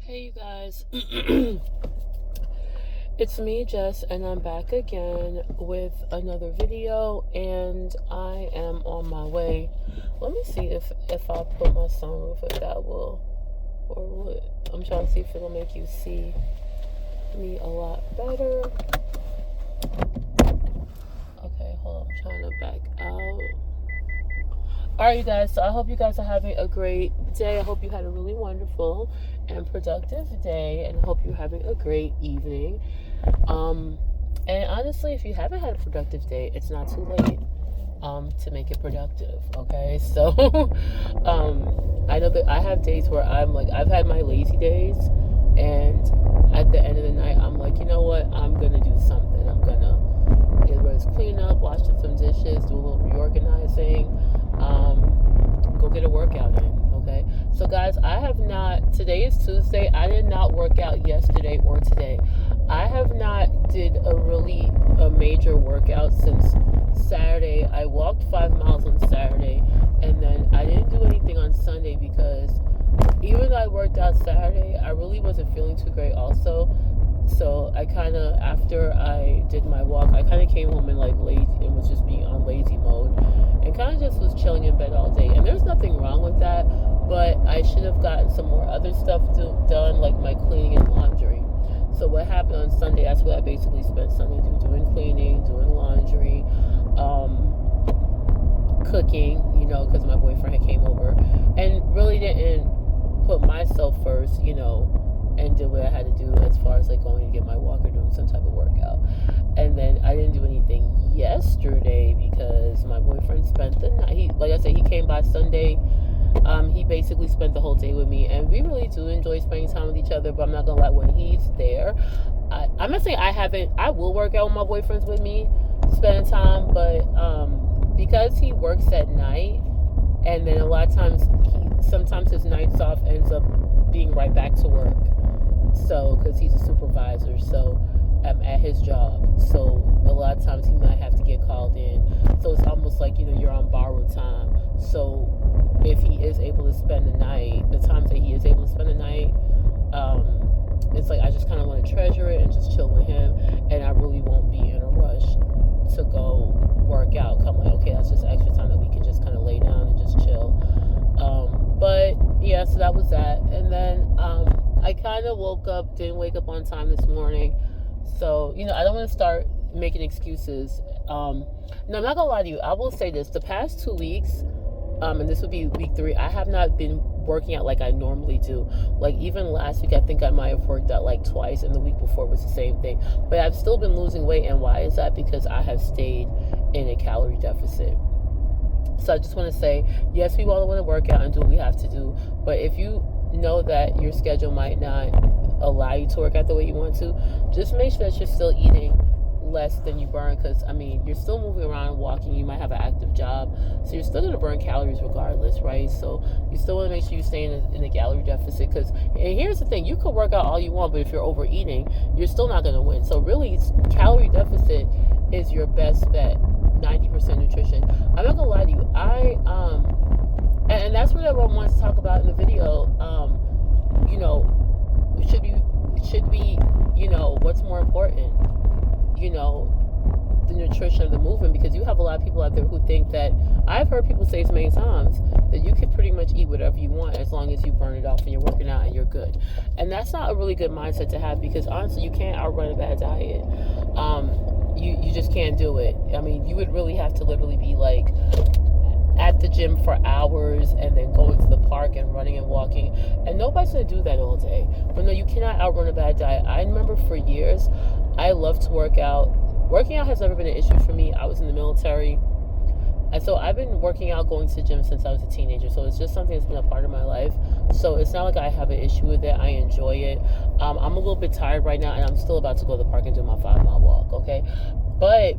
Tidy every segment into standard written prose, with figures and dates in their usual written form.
Hey you guys, it's me Jess and I'm back again with another video and I am on my way. Let me see if I put my sunroof, if that will or would. I'm trying to see if it'll make you see me a lot better. Okay, hold on, I'm trying to back out. Alright you guys, so I hope you guys are having a great day. I hope you had a really wonderful and productive day, and I hope you're having a great evening. And honestly, if you haven't had a productive day, it's not too late to make it productive, okay? So I know that I have days where I'm like, I've had my lazy days, and at the end of the night I'm like, you know what, I'm gonna do something. I'm gonna whether it's clean up, wash up some dishes, do a little reorganizing, go get a workout in, okay? So guys, I have not, today is Tuesday, I did not work out yesterday or today. I have not did a major workout since Saturday. I walked 5 miles on Saturday, and then I didn't do anything on Sunday because even though I worked out Saturday, I really wasn't feeling too great also. So I kind of, after I did my walk, I kind of came home and like lazy and was just being on lazy mode and kind of just was chilling in bed all day. And there's nothing wrong with that, but I should have gotten some more other stuff done, like my cleaning and laundry. So what happened on Sunday, that's what I basically spent Sunday doing cleaning, doing laundry, cooking, because my boyfriend had came over, and really didn't put myself first, and did what I had to do as far as like going to get my walk or doing some type of workout. And then I didn't do anything yesterday because my boyfriend spent the night. Like I said, he came by Sunday. He basically spent the whole day with me, and we really do enjoy spending time with each other. But I'm not gonna lie, when he's there, I'm not saying I will work out when my boyfriend's with me, spending time, but because he works at night, and then a lot of times sometimes his nights off ends up being right back to work. So, because he's a supervisor, so at his job, so a lot of times he might have to get called in. So it's almost like you're on borrowed time. So if he is able to spend the night, the times that he is able to spend the night, it's like I just kind of want to treasure it and just chill with him, and I really won't be in a rush to go work out. I'm like, okay, that's just extra time that we can just kind of lay down and just chill. But yeah, so that was that. And then I kind of didn't wake up on time this morning. So, I don't want to start making excuses. No, I'm not gonna lie to you. I will say this: the past 2 weeks, and this would be week 3, I have not been working out like I normally do. Like even last week, I think I might have worked out like twice, and the week before was the same thing. But I've still been losing weight, and why is that? Because I have stayed in a calorie deficit. So I just want to say, yes, we all want to work out and do what we have to do, but if you know that your schedule might not allow you to work out the way you want to, just make sure that you're still eating less than you burn, because you're still moving around, walking, you might have an active job, so you're still going to burn calories regardless, right? So you still want to make sure you stay in a calorie deficit, and here's the thing, you could work out all you want, but if you're overeating, you're still not going to win. So really, calorie deficit is your best bet. 90% nutrition. I'm not gonna lie to you, and that's what everyone wants to talk about in the video. Should be what's more important, the nutrition of the movement, because you have a lot of people out there who think that, I've heard people say as many times, that you can pretty much eat whatever you want as long as you burn it off and you're working out and you're good. And that's not a really good mindset to have, because honestly, you can't outrun a bad diet. You just can't do it. You would really have to literally be like at the gym for hours and then going to the park and running and walking, and nobody's going to do that all day. But no, you cannot outrun a bad diet. I remember for years I loved to work out. Working out has never been an issue for me. I was in the military, and so I've been working out, going to the gym since I was a teenager. So it's just something that's been a part of my life. So it's not like I have an issue with it. I enjoy it. I'm a little bit tired right now, and I'm still about to go to the park and do my 5-mile walk, okay? But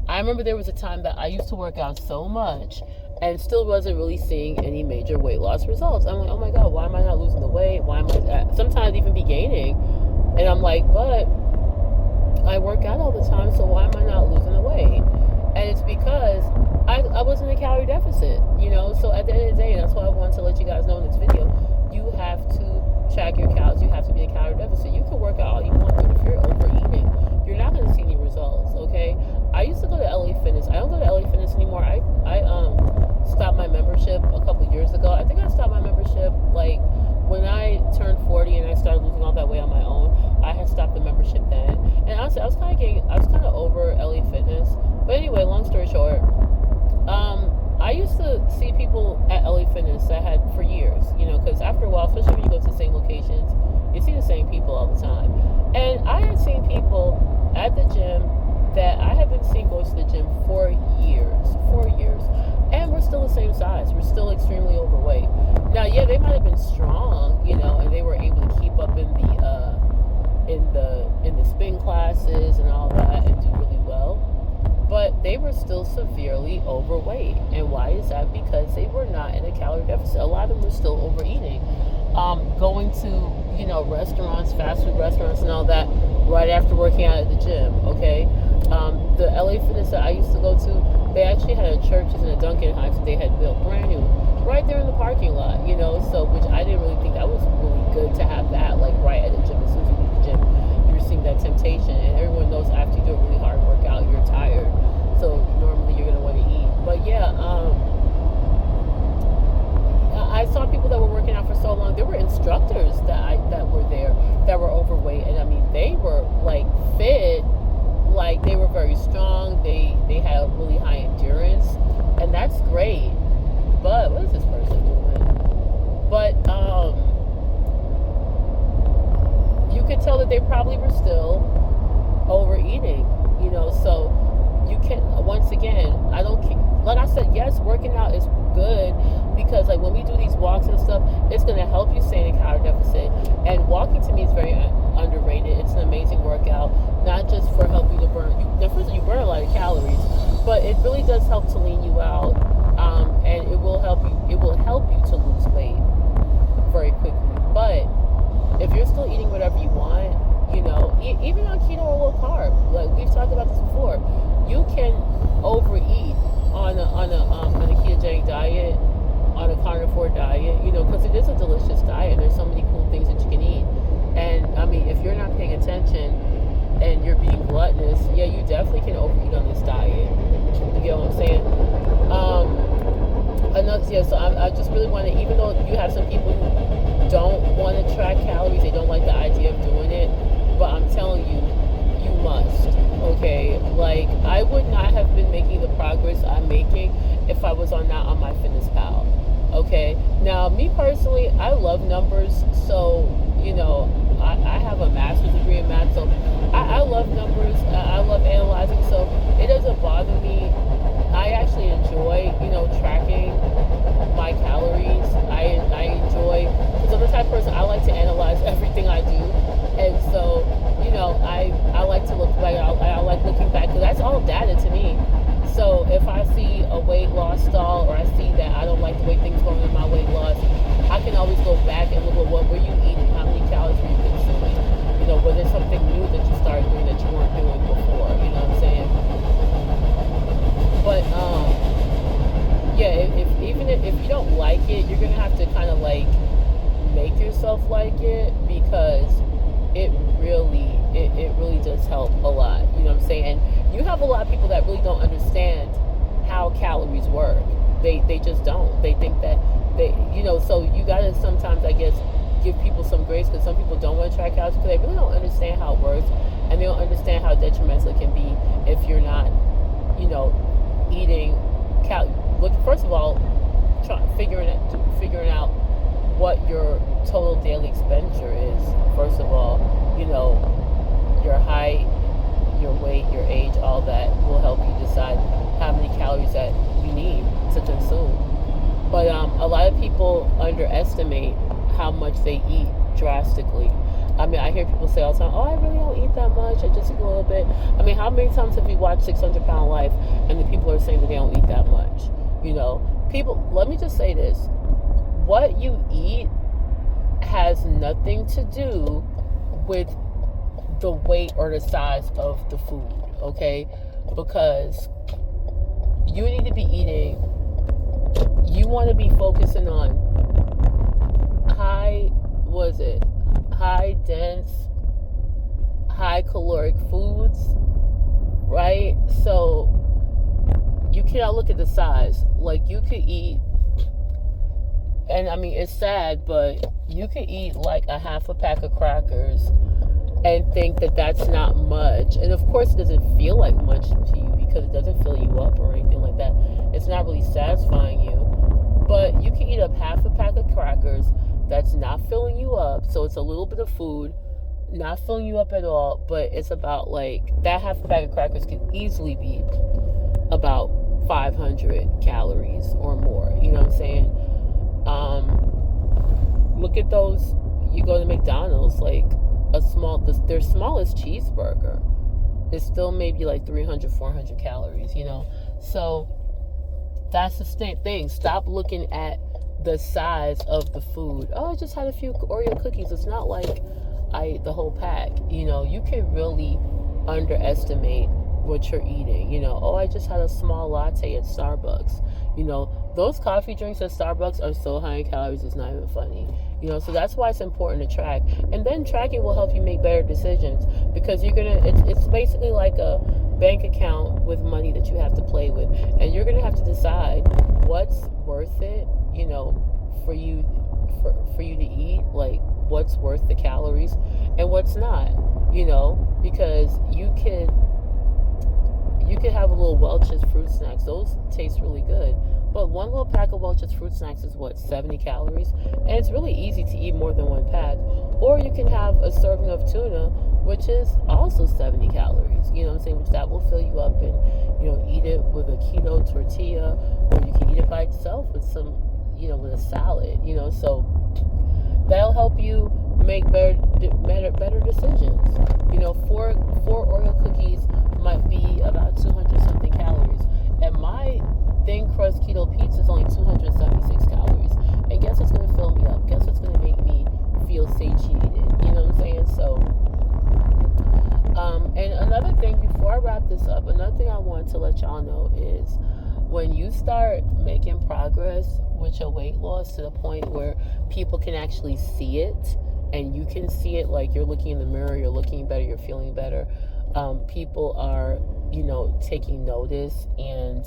I remember there was a time that I used to work out so much and still wasn't really seeing any major weight loss results. I'm like, oh my God, why am I not losing the weight? Why am I sometimes even be gaining? And I'm like, but I work out all the time, so why am I not losing the weight? And it's because I was in a calorie deficit, So at the end of the day, that's why I wanted to let you guys know in this video, you have to track your calories, you have to be in a calorie deficit. You can work out all you want, but if you're overeating, you're not going to see any results. Okay, I used to go to LA Fitness. I don't go to LA Fitness anymore. I stopped my membership a couple years ago. I think I stopped my membership like when I turned 40 and I started losing all that weight on my own. I had stopped the membership then, and honestly, I was kind of over LA Fitness. But anyway, long story short, I used to see people at LA Fitness that had for years, because after a while, especially when you go to the same locations, you see the same people all the time. And I had seen people at the gym that I had been seeing go to the gym for years, and we're still the same size. We're still extremely overweight. Now, yeah, they might have been strong, and they were able to keep up in the spin classes and all that and do really well. But they were still severely overweight. And why is that? Because they were not in a calorie deficit. A lot of them were still overeating. Going to, restaurants, fast food restaurants and all that right after working out at the gym, okay? The LA Fitness that I used to go to, they actually had a Church's and a Dunkin' Heights that they had built brand new right there in the parking lot, so which I didn't really think that was really good to have that, like right at the gym. As soon as you leave the gym, you're seeing that temptation, and everyone knows after you do a really hard workout, you're tired. So normally you're gonna want to eat. But yeah, I saw people that were working out for so long. There were instructors that were there that were overweight, and I mean they were like fit, like they were very strong. They had really high endurance, and that's great. But what is this person doing? But you could tell that they probably were still overeating, so you can, once again, I don't, like I said, yes, working out is good because like when we do these walks and stuff, it's going to help you stay in a calorie deficit. And walking to me is very underrated. It's an amazing workout, not just for helping you to burn, first you burn a lot of calories, but it really does help to lean you out, and it will help you to lose weight very quickly. But if you're still eating whatever you want, even on keto or low carb, like we've talked about this before, you can overeat on a ketogenic diet, on a carnivore diet, because it is a delicious diet. There's so many cool things that you can eat. And I mean, if you're not paying attention and you're being gluttonous, yeah, you definitely can overeat on this diet. You get what I'm saying? So I just really want to, even though you have some people who don't want to track calories, they don't like the idea of doing it, but I'm telling you, you must, okay? Like, I would not have been making the progress I'm making if I was not on MyFitnessPal, okay? Now, me personally, I love numbers, so, I have a master's degree in math, so I love numbers, I love analyzing, so it doesn't bother me. I actually enjoy, tracking my calories. I enjoy, because I'm the type of person, I like to analyze everything I do, and so, I like to look back, I like looking back, because that's all data to me. So if I see a weight loss stall, or I see that I don't like the way things going in my weight loss, I can always go back and look at what were you eating, how many calories were you consuming, was there something new that you started doing that you weren't doing before, you know what I'm saying? But yeah, if you don't like it, you're gonna have to kind of like make yourself like it, because it really does help a lot. You know what I'm saying? And you have a lot of people that really don't understand how calories work. They just don't. They think that so you gotta sometimes, I guess, give people some grace, because some people don't want to track calories because they really don't understand how it works, and they don't understand how detrimental it can be if you're not, eating Look, first of all, figuring out what your total daily expenditure is. First of all, your height, your weight, your age, all that will help you decide how many calories that you need to consume. But a lot of people underestimate how much they eat drastically. I mean, I hear people say all the time, I really don't eat that much, I just eat a little bit. I mean, how many times have we watched 600 Pound Life and the people are saying that they don't eat that much? People, let me just say this. What you eat has nothing to do with the weight or the size of the food, okay? Because you need to be eating, you want to be focusing on high, high dense, high caloric foods, right? So you cannot look at the size. Like, you could eat, and I mean, it's sad, but you could eat like a half a pack of crackers and think that that's not much. And of course, it doesn't feel like much to you because it doesn't fill you up or anything like that. It's not really satisfying you. But you can eat up half a pack of crackers that's not filling you up. So it's a little bit of food, not filling you up at all. But it's about, like, that half a pack of crackers can easily be about 500 calories or more. You know what I'm saying? Look at those. You go to McDonald's, like, their smallest cheeseburger is still maybe like 300, 400 calories, you know? So that's the same thing. Stop looking at the size of the food. Oh, I just had a few Oreo cookies. It's not like I ate the whole pack. You know, you can really underestimate what you're eating. You know, oh, I just had a small latte at Starbucks. You know, those coffee drinks at Starbucks are so high in calories, it's not even funny. You know, so that's why it's important to track. And then tracking will help you make better decisions, because it's basically like a bank account with money that you have to play with. And you're gonna have to decide what's worth it, you know, for you to eat, like what's worth the calories and what's not, you know, because you could have a little Welch's fruit snacks. Those taste really good. But one little pack of Welch's fruit snacks is what, 70 calories? And it's really easy to eat more than one pack. Or you can have a serving of tuna, which is also 70 calories. You know what I'm saying? Which that will fill you up, and, you know, eat it with a keto tortilla, or you can eat it by itself with some, you know, with a salad, you know. So that'll help you make better decisions. You know, four Oreo cookies might be about 200 something calories, and my thin crust keto pizza is only 276 calories. And guess what's gonna fill me up? Guess what's gonna make me feel satiated? You know what I'm saying? So, and another thing before I wrap this up, another thing I want to let y'all know is, when you start making progress with your weight loss to the point where people can actually see it, and you can see it, like you're looking in the mirror, you're looking better, you're feeling better, people are, you know, taking notice and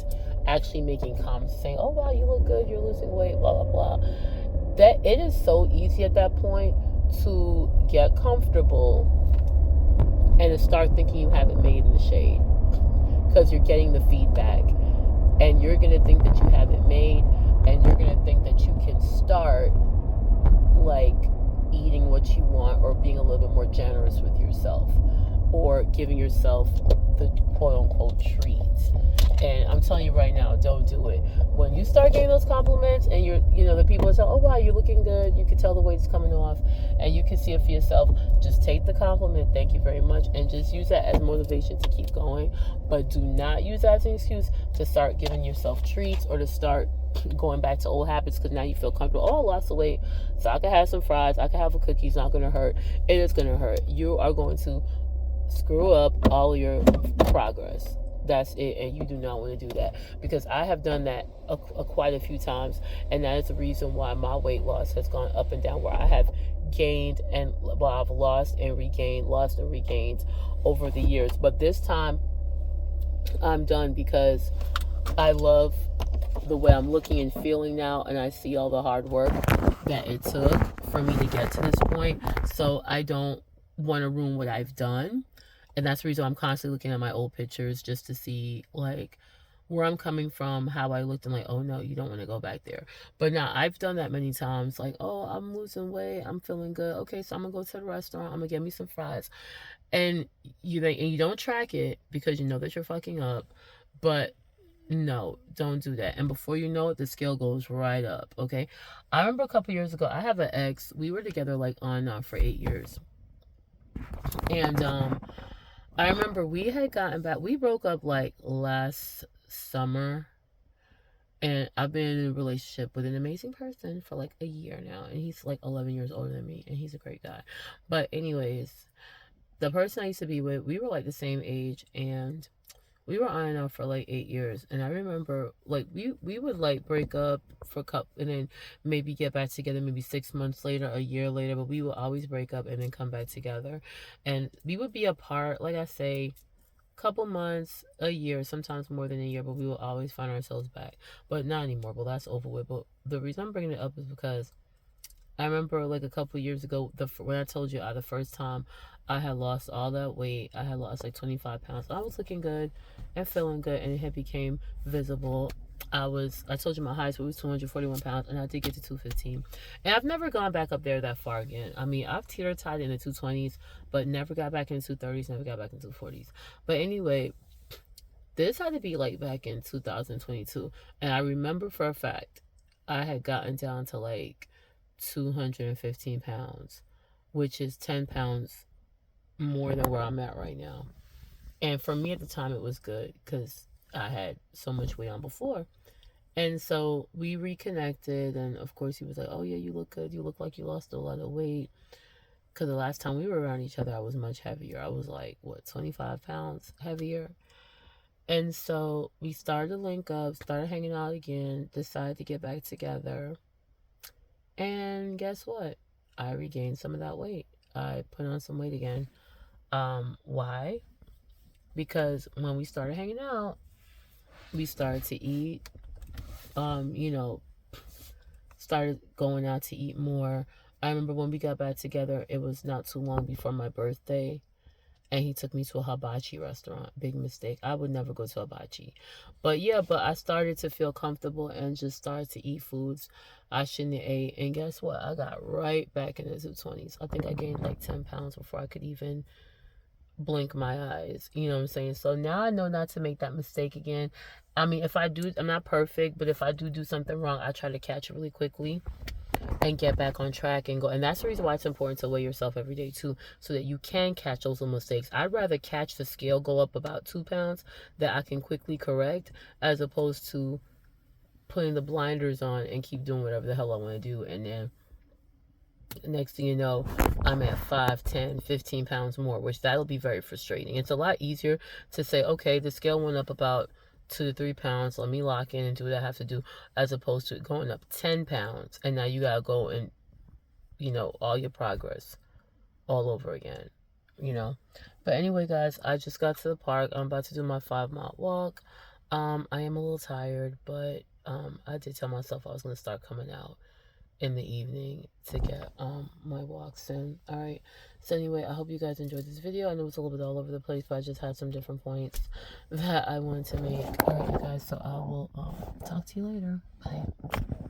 actually making comments saying, oh wow, you look good, you're losing weight, blah blah blah. That it is so easy at that point to get comfortable and to start thinking you haven't made in the shade, because you're getting the feedback, and you're going to think that you haven't made, and you're going to think that you can start, like, eating what you want, or being a little bit more generous with yourself, or giving yourself the quote-unquote treat. And I'm telling you right now, don't do it. When you start getting those compliments, and the people say, oh wow, you're looking good, you can tell the weight's coming off, and you can see it for yourself, just take the compliment, thank you very much, and just use that as motivation to keep going. But do not use that as an excuse to start giving yourself treats, or to start going back to old habits, because now you feel comfortable. Oh, I lost the weight, so I can have some fries, I can have a cookie, it's not going to hurt. It is going to hurt. You are going to screw up all your progress. That's it, and you do not want to do that, because I have done that quite a few times, and that is the reason why my weight loss has gone up and down, where I have gained and, well, I've lost and regained over the years. But this time I'm done, because I love the way I'm looking and feeling now, and I see all the hard work that it took for me to get to this point. So I don't want to ruin what I've done. And that's the reason I'm constantly looking at my old pictures, just to see, like, where I'm coming from, how I looked, and like, oh no, you don't want to go back there. But now I've done that many times. Like, oh, I'm losing weight, I'm feeling good. Okay, so I'm gonna go to the restaurant, I'm gonna get me some fries. And you don't track it, because you know that you're fucking up. But no, don't do that. And before you know it, the scale goes right up. Okay, I remember a couple years ago, I have an ex. We were together like on and off for 8 years, and I remember we had gotten back. We broke up like last summer, and I've been in a relationship with an amazing person for like a year now, and he's like 11 years older than me, and he's a great guy. But anyways, the person I used to be with, we were like the same age, and we were on and off for like 8 years, and I remember like we would like break up for a couple, and then maybe get back together maybe 6 months later, a year later, but we would always break up and then come back together, and we would be apart, like I say, couple months, a year, sometimes more than a year, but we will always find ourselves back. But not anymore. But that's over with. But the reason I'm bringing it up is because I remember like a couple years ago, when I told you the first time I had lost all that weight, I had lost like 25 pounds. I was looking good and feeling good, and it became visible. I told you my highest weight was 241 pounds, and I did get to 215. And I've never gone back up there that far again. I mean, I've teeter-totted in the 220s, but never got back in the 230s, never got back in the 240s. But anyway, this had to be like back in 2022. And I remember for a fact, I had gotten down to like 215 pounds, which is 10 pounds more than where I'm at right now. And for me at the time, it was good because I had so much weight on before. And so we reconnected, and of course, he was like, "Oh, yeah, you look good. You look like you lost a lot of weight." Because the last time we were around each other, I was much heavier. I was like, what, 25 pounds heavier? And so we started to link up, started hanging out again, decided to get back together. And guess what? I regained some of that weight. I put on some weight again. Why? Because when we started hanging out, we started to eat, you know, started going out to eat more. I remember when we got back together, it was not too long before my birthday, and he took me to a hibachi restaurant. Big mistake. I would never go to hibachi. But yeah, but I started to feel comfortable and just started to eat foods I shouldn't have ate. And guess what? I got right back in the 220s. I think I gained like 10 pounds before I could even blink my eyes. You know what I'm saying? So now I know not to make that mistake again. I mean, if I do, I'm not perfect, but if I do something wrong, I try to catch it really quickly and get back on track and go. And that's the reason why it's important to weigh yourself every day too, so that you can catch those little mistakes. I'd rather catch the scale go up about 2 pounds that I can quickly correct, as opposed to putting the blinders on and keep doing whatever the hell I want to do, and then next thing you know, I'm at 5, 10, 15 pounds more, which that'll be very frustrating. It's a lot easier to say, okay, the scale went up about 2 to 3 pounds, let me lock in and do what I have to do, as opposed to going up 10 pounds and now you gotta go and, all your progress all over again, you know. But anyway, guys, I just got to the park. I'm about to do my 5-mile walk. I am a little tired, but I did tell myself I was gonna start coming out in the evening to get my walks in. All right, so anyway, I hope you guys enjoyed this video. I know it's a little bit all over the place, but I just had some different points that I wanted to make. All right, you guys, so I will talk to you later. Bye.